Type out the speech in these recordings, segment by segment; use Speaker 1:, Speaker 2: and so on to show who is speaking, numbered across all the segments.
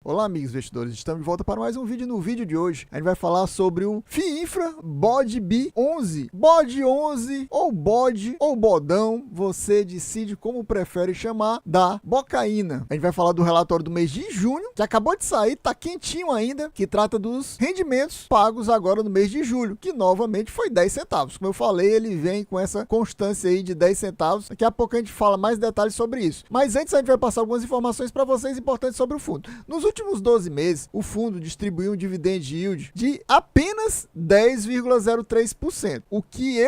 Speaker 1: Olá, amigos investidores, estamos de volta para mais um vídeo. No vídeo de hoje, a gente vai falar sobre o FIINFRA BODB11. BOD11 ou BOD ou Bodão, você decide como prefere chamar, da Bocaína. A gente vai falar do relatório do mês de junho, que acabou de sair, tá quentinho ainda, que trata dos rendimentos pagos agora no mês de julho, que novamente foi 10 centavos. Como eu falei, ele vem com essa constância aí de 10 centavos. Daqui a pouco a gente fala mais detalhes sobre isso. Mas antes a gente vai passar algumas informações para vocês importantes sobre o fundo. Nos últimos 12 meses, o fundo distribuiu um dividend yield de apenas 10,03%, o que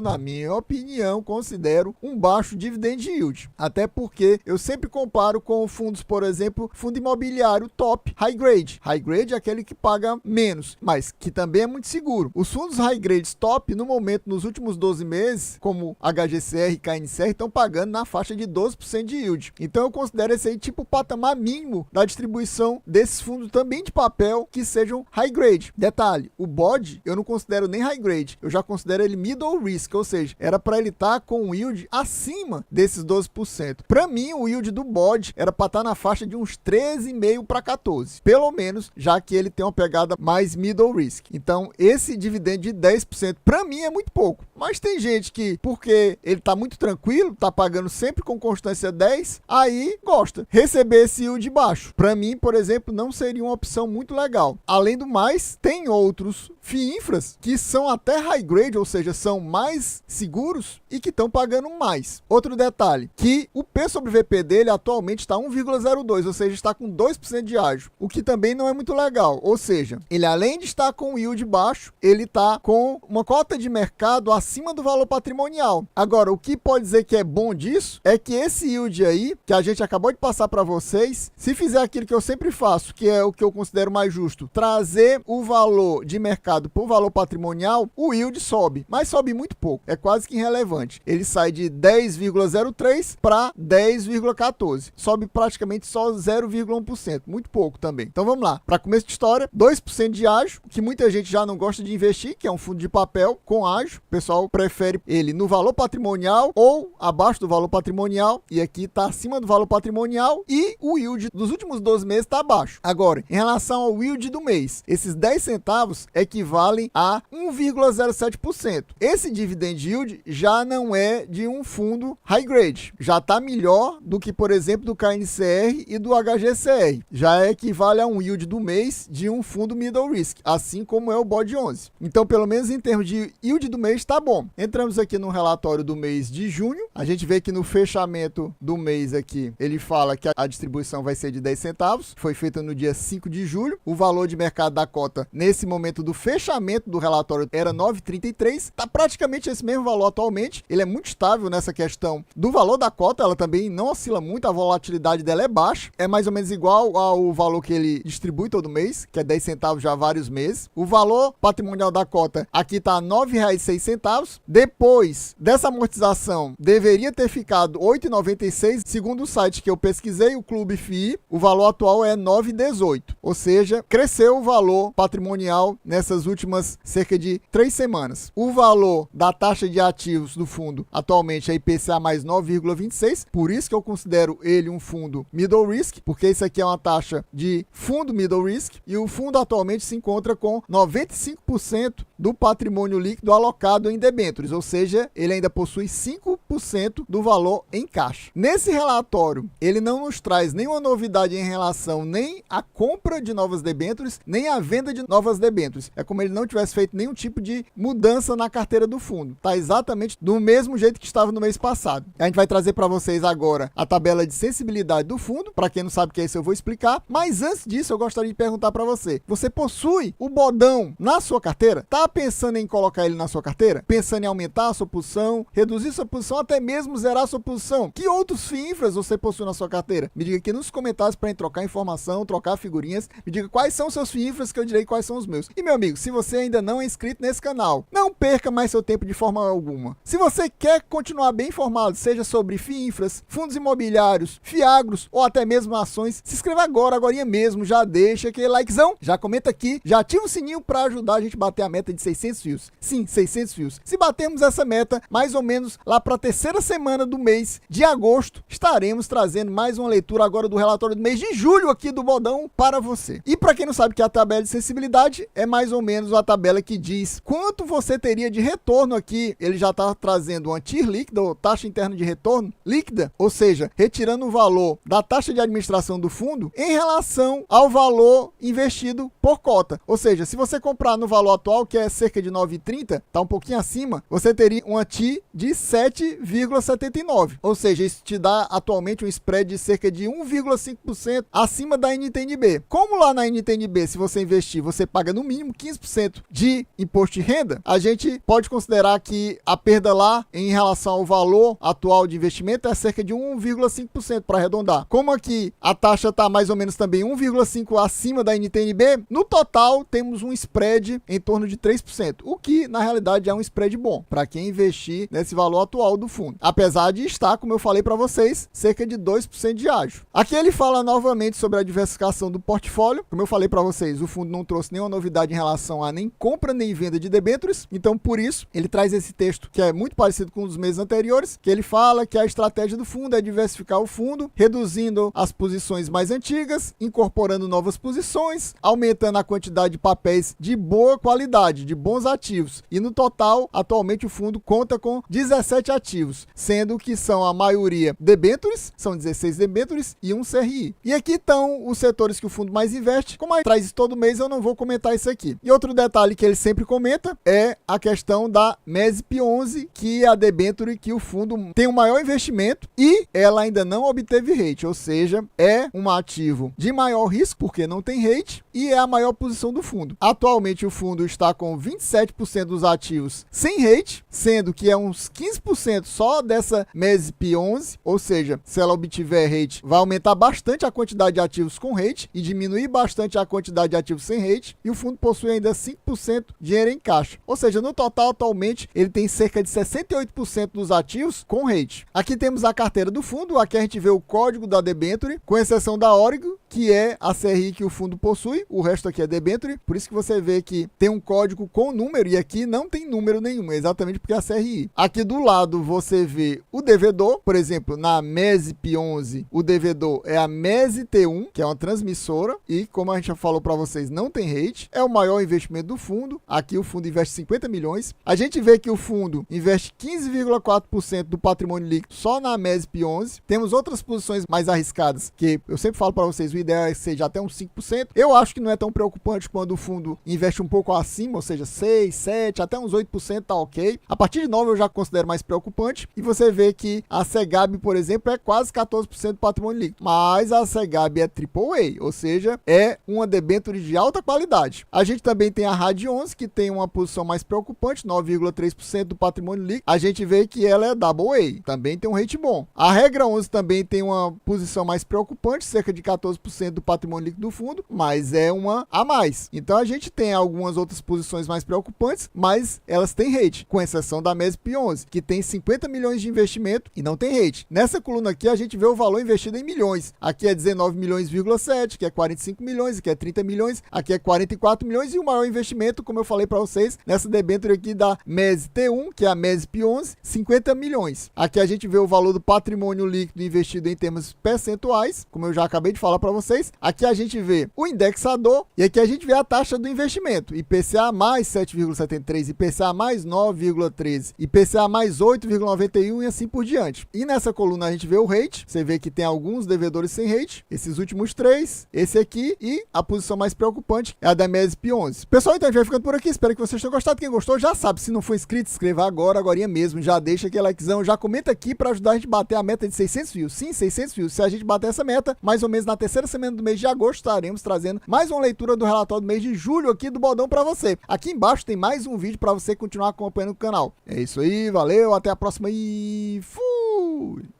Speaker 1: na minha opinião, considero um baixo dividend yield. Até porque eu sempre comparo com fundos, por exemplo, fundo imobiliário top high grade. High grade é aquele que paga menos, mas que também é muito seguro. Os fundos high grades top, no momento, nos últimos 12 meses, como HGCR e KNCR, estão pagando na faixa de 12% de yield. Então eu considero esse aí tipo o patamar mínimo da distribuição desses fundos também de papel que sejam high grade. Detalhe, o BOD eu não considero nem high grade, eu já considero ele middle risk, ou seja, era para ele estar com um yield acima desses 12%. Para mim, o yield do BOD era para estar na faixa de uns 13,5 para 14, pelo menos, já que ele tem uma pegada mais middle risk. Então, esse dividendo de 10% para mim é muito pouco. Mas tem gente que, porque ele tá muito tranquilo, tá pagando sempre com constância 10, aí gosta. Receber esse yield baixo, para mim, por exemplo, não seria uma opção muito legal. Além do mais, tem outros FIINFRAs que são até high grade, ou seja, são mais seguros e que estão pagando mais. Outro detalhe, que o P sobre VP dele atualmente está 1,02, ou seja, está com 2% de ágio, o que também não é muito legal. Ou seja, ele além de estar com o yield baixo, ele está com uma cota de mercado acima do valor patrimonial. Agora, o que pode dizer que é bom disso é que esse yield aí, que a gente acabou de passar para vocês, se fizer aquilo que eu sempre faço, que é o que eu considero mais justo, trazer o valor de mercado para o valor patrimonial, o yield sobe, mas sobe muito pouco, é quase que irrelevante. Ele sai de 10,03 para 10,14, sobe praticamente só 0,1%, muito pouco também. Então vamos lá, para começo de história, 2% de ágio, que muita gente já não gosta de investir, que é um fundo de papel com ágio, o pessoal prefere ele no valor patrimonial ou abaixo do valor patrimonial, e aqui está acima do valor patrimonial, e o yield dos últimos 12 meses está abaixo. Agora, em relação ao yield do mês, esses 10 centavos equivalem a 1,07%. Esse dividend yield já não é de um fundo high grade, já está melhor do que, por exemplo, do KNCR e do HGCR. Já equivale a um yield do mês de um fundo middle risk, assim como é o BOD11. Então, pelo menos em termos de yield do mês, está bom. Entramos aqui no relatório do mês de junho. A gente vê que no fechamento do mês aqui, ele fala que a distribuição vai ser de 10 centavos. Foi feita no dia 5 de julho. O valor de mercado da cota, nesse momento do fechamento do relatório, era 9,33. Está praticamente esse mesmo valor atualmente. Ele é muito estável nessa questão do valor da cota. Ela também não oscila muito. A volatilidade dela é baixa. É mais ou menos igual ao valor que ele distribui todo mês, que é 10 centavos já há vários meses. O valor patrimonial da cota aqui está R$ 9,06. Depois dessa amortização, deveria ter ficado R$ 8,96. Segundo o site que eu pesquisei, o Clube FII, o valor atual é 9,18. Ou seja, cresceu o valor patrimonial nessas últimas cerca de 3 semanas. O valor da taxa de ativos do fundo atualmente é IPCA mais 9,26. Por isso que eu considero ele um fundo middle risk, porque isso aqui é uma taxa de fundo middle risk, e o fundo atualmente se encontra com 95% do patrimônio líquido alocado em debêntures, ou seja, ele ainda possui 5% do valor em caixa. Nesse relatório, ele não nos traz nenhuma novidade em relação nem à compra de novas debêntures, nem à venda de novas debêntures. É como ele não tivesse feito nenhum tipo de mudança na carteira do fundo. Está exatamente do mesmo jeito que estava no mês passado. A gente vai trazer para vocês agora a tabela de sensibilidade do fundo. Para quem não sabe o que é isso, eu vou explicar. Mas antes disso, eu gostaria de perguntar para você. Você possui o bodão na sua carteira? Tá pensando em colocar ele na sua carteira? Pensando em aumentar a sua posição, reduzir sua posição, até mesmo zerar sua posição? Que outros FIINFRAs você possui na sua carteira? Me diga aqui nos comentários para a gente trocar informação, trocar figurinhas. Me diga quais são os seus FIINFRAs, que eu direi quais são os meus. E meu amigo, se você ainda não é inscrito nesse canal, não perca mais seu tempo de forma alguma. Se você quer continuar bem informado, seja sobre FIINFRAs, fundos imobiliários, FIAGROS ou até mesmo ações, se inscreva agora mesmo, já deixa aquele likezão, já comenta aqui, já ativa o sininho para ajudar a gente a bater a meta de 600 views. Sim, 600 views. Se batermos essa meta, mais ou menos lá para a terceira semana do mês de agosto, estaremos trazendo mais uma leitura agora do relatório do mês de julho aqui do Bodão para você. E para quem não sabe que a tabela de sensibilidade é mais ou menos a tabela que diz quanto você teria de retorno aqui. Ele já está trazendo uma TIR líquida, ou taxa interna de retorno líquida, ou seja, retirando o valor da taxa de administração do fundo em relação ao valor investido por cota. Ou seja, se você comprar no valor atual, que é cerca de 9,30, está um pouquinho acima, você teria uma TIR de 7,79. Ou seja, isso te dá atualmente um spread de cerca de 1,5% acima da NTNB. Como lá na NTNB, se você investir, você paga no mínimo 15% de imposto de renda, a gente pode considerar que a perda lá em relação ao valor atual de investimento é cerca de 1,5% para arredondar. Como aqui a taxa está mais ou menos também 1,5% acima da NTNB, no total temos um spread em torno de 3%, o que na realidade é um spread bom para quem investir nesse valor atual do fundo. Apesar de estar, como eu falei para vocês, cerca de 2% de ágio. Aqui ele fala novamente sobre a diversificação do portfólio. Como eu falei para vocês, o fundo não trouxe nenhuma novidade em relação a nem compra nem venda de debêntures, então por isso ele traz esse texto que é muito parecido com os meses anteriores, que ele fala que a estratégia do fundo é diversificar o fundo, reduzindo as posições mais antigas, incorporando novas posições, aumentando a quantidade de papéis de boa qualidade, de bons ativos. E no total, atualmente o fundo conta com 17 ativos, sendo que são a maioria debêntures, são 16 debêntures e um CRI. E aqui estão os setores que o fundo mais investe. Como traz isso todo mês, eu não vou comentar isso aqui. E outro detalhe que ele sempre comenta é a questão da MESP 11, que é a debênture que o fundo tem o maior investimento e ela ainda não obteve rate, ou seja, é um ativo de maior risco porque não tem rate e é a maior posição do fundo. Atualmente o fundo está com 27% dos ativos sem rate, sendo que é uns 15% só dessa MESP 11, ou seja, se ela obtiver rate, vai aumentar bastante a quantidade de ativos com rate e diminuir bastante a quantidade de ativos sem rate, e o fundo possui ainda 5% de dinheiro em caixa. Ou seja, no total, atualmente, ele tem cerca de 68% dos ativos com rate. Aqui temos a carteira do fundo, aqui a gente vê o código da debenture, com exceção da Origo, que é a CRI que o fundo possui, o resto aqui é debenture, por isso que você vê que tem um código com número e aqui não tem número nenhum, exatamente porque é a CRI. Aqui do lado você vê o devedor, por exemplo, na MESP 11, o devedor é a MEST1, que é uma transmissora, e como a gente já falou para vocês, não tem rate, é o maior investimento do fundo. Aqui o fundo investe 50 milhões. A gente vê que o fundo investe 15,4% do patrimônio líquido só na MESP 11. Temos outras posições mais arriscadas, que eu sempre falo para vocês, o ideal é que seja até uns 5%. Eu acho que não é tão preocupante quando o fundo investe um pouco acima, ou seja, 6, 7, até uns 8% tá ok. A partir de 9 eu já considero mais preocupante. E você vê que a Segab, por exemplo, é quase 14% do patrimônio líquido. Mas a Segab é AAA, ou seja, é uma debênture de alta qualidade. A gente também tem a RAD 11, que tem uma posição mais preocupante, 9,3% do patrimônio líquido. A gente vê que ela é AA, também tem um rate bom. A regra 11 também tem uma posição mais preocupante, cerca de 14% do patrimônio líquido do fundo, mas é uma a mais. Então a gente tem algumas outras posições mais preocupantes, mas elas têm rate, com exceção da MESP 11, que tem 50 milhões de investimento e não tem rate. Nessa coluna aqui a gente vê o valor investido em milhões. Aqui é 19 milhões,7, aqui é 45 milhões, aqui é 30 milhões, aqui é 44 milhões e o maior investimento, como eu falei para vocês, nessa debênture aqui da MEST1, que é a MESP 11, 50 milhões. Aqui a gente vê o valor do patrimônio líquido investido em termos percentuais, como eu já acabei de falar para vocês. Aqui a gente vê o indexador e aqui a gente vê a taxa do investimento. IPCA mais 7,73, IPCA mais 9,13, IPCA mais 8,91 e assim por diante. E nessa coluna a gente vê o rate, você vê que tem alguns devedores sem rate, esses últimos três, esse aqui e a posição mais preocupante é a da MESP 11. Pessoal, então a gente vai ficando por aqui, espero que vocês tenham gostado. Quem gostou já sabe, se não for inscrito, inscreva agorinha mesmo, já deixa aquele likezão, já comenta aqui para ajudar a gente a bater a meta de 600 views. Sim, 600 views. Se a gente bater essa meta, mais ou menos na terceira semana do mês de agosto, estaremos trazendo mais uma leitura do relatório do mês de julho aqui do Bodão para você. Aqui embaixo tem mais um vídeo para você continuar acompanhando o canal. É isso aí, valeu, até a próxima e fui!